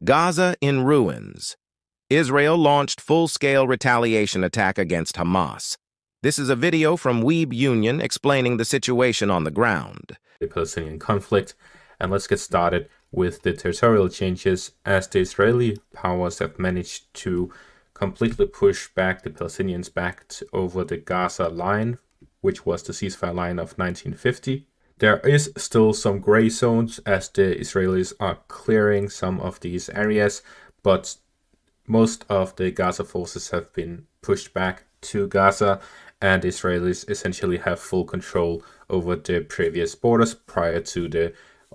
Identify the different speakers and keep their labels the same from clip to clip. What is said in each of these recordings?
Speaker 1: Gaza in ruins. Israel launched full-scale retaliation attack against Hamas. This is a video from Weeb Union explaining the situation on the ground.
Speaker 2: The Palestinian conflict, and let's get started with the territorial changes, as the Israeli powers have managed to completely push back the Palestinians back over the Gaza line, which was the ceasefire line of 1950. There is still some gray zones as the Israelis are clearing some of these areas, but most of the Gaza forces have been pushed back to Gaza, and the Israelis essentially have full control over the previous borders prior to the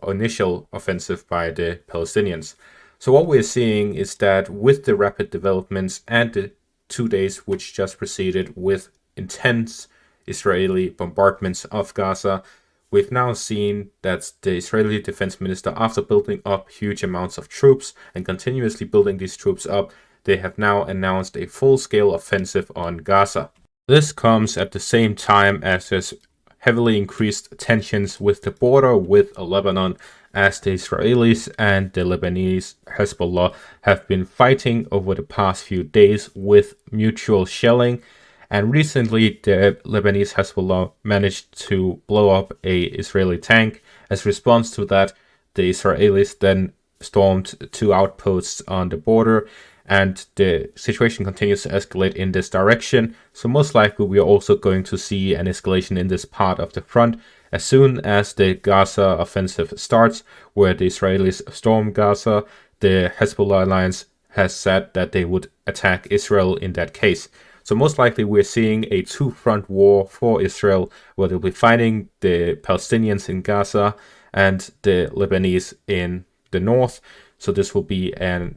Speaker 2: initial offensive by the Palestinians. So what we're seeing is that with the rapid developments and the 2 days which just preceded with intense Israeli bombardments of Gaza, we've now seen that the Israeli defense minister, after building up huge amounts of troops and continuously building these troops up, they have now announced a full-scale offensive on Gaza. This comes at the same time as there's heavily increased tensions with the border with Lebanon, as the Israelis and the Lebanese Hezbollah have been fighting over the past few days with mutual shelling. And recently, the Lebanese Hezbollah managed to blow up a Israeli tank. As a response to that, the Israelis then stormed 2 outposts on the border, and the situation continues to escalate in this direction. So most likely, we are also going to see an escalation in this part of the front as soon as the Gaza offensive starts, where the Israelis storm Gaza. The Hezbollah alliance has said that they would attack Israel in that case. So most likely we're seeing a 2-front war for Israel, where they'll be fighting the Palestinians in Gaza and the Lebanese in the north. So this will be a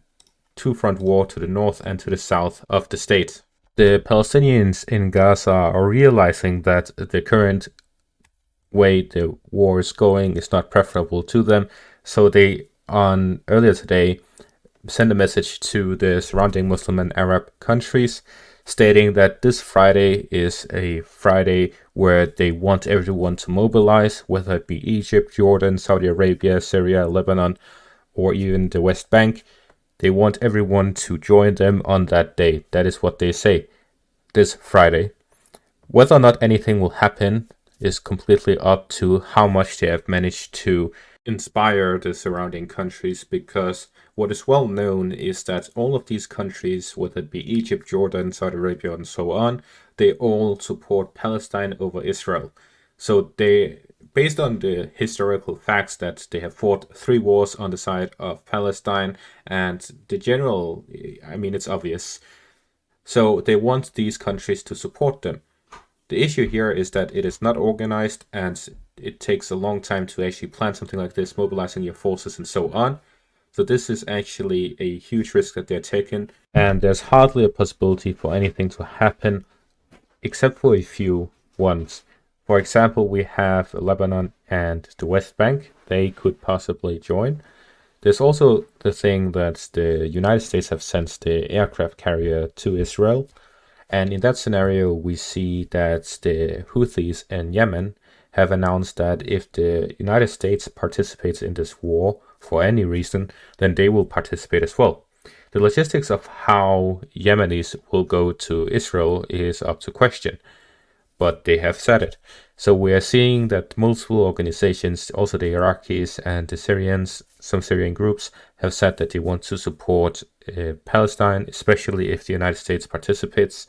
Speaker 2: 2-front war to the north and to the south of the state. The Palestinians in Gaza are realizing that the current way the war is going is not preferable to them. So they, earlier today, sent a message to the surrounding Muslim and Arab countries, stating that this Friday is a Friday where they want everyone to mobilize, whether it be Egypt, Jordan, Saudi Arabia, Syria, Lebanon, or even the West Bank. They want everyone to join them on that day. That is what they say, this Friday. Whether or not anything will happen is completely up to how much they have managed to inspire the surrounding countries, because what is well known is that all of these countries, whether it be Egypt, Jordan, Saudi Arabia, and so on, they all support Palestine over Israel. So they, based on the historical facts that they have fought 3 wars on the side of Palestine, and the general, it's obvious. So they want these countries to support them. The issue here is that it is not organized, and it takes a long time to actually plan something like this, mobilizing your forces and so on. So this is actually a huge risk that they're taking, and there's hardly a possibility for anything to happen, except for a few ones. For example, we have Lebanon and the West Bank. They could possibly join. There's also the thing that the United States have sent the aircraft carrier to Israel. And in that scenario, we see that the Houthis in Yemen have announced that if the United States participates in this war for any reason, then they will participate as well. The logistics of how Yemenis will go to Israel is up to question, but they have said it. So we are seeing that multiple organizations, also the Iraqis and the Syrians, some Syrian groups, have said that they want to support Palestine, especially if the United States participates.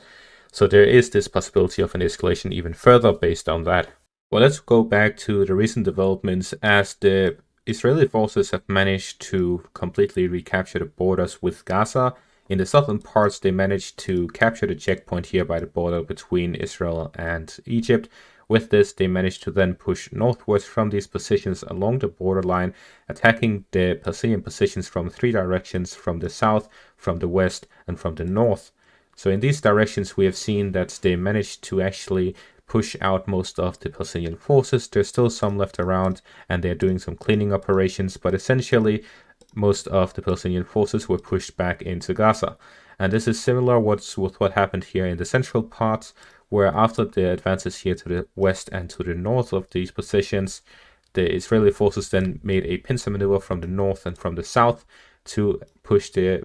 Speaker 2: So there is this possibility of an escalation even further based on that. Well, let's go back to the recent developments, as the Israeli forces have managed to completely recapture the borders with Gaza. In the southern parts, they managed to capture the checkpoint here by the border between Israel and Egypt. With this, they managed to then push northwards from these positions along the borderline, attacking the Palestinian positions from 3 directions: from the south, from the west, and from the north. So in these directions, we have seen that they managed to actually push out most of the Palestinian forces. There's still some left around, and they're doing some cleaning operations, but essentially, most of the Palestinian forces were pushed back into Gaza. And this is similar with what happened here in the central parts, where after the advances here to the west and to the north of these positions, the Israeli forces then made a pincer maneuver from the north and from the south, to push their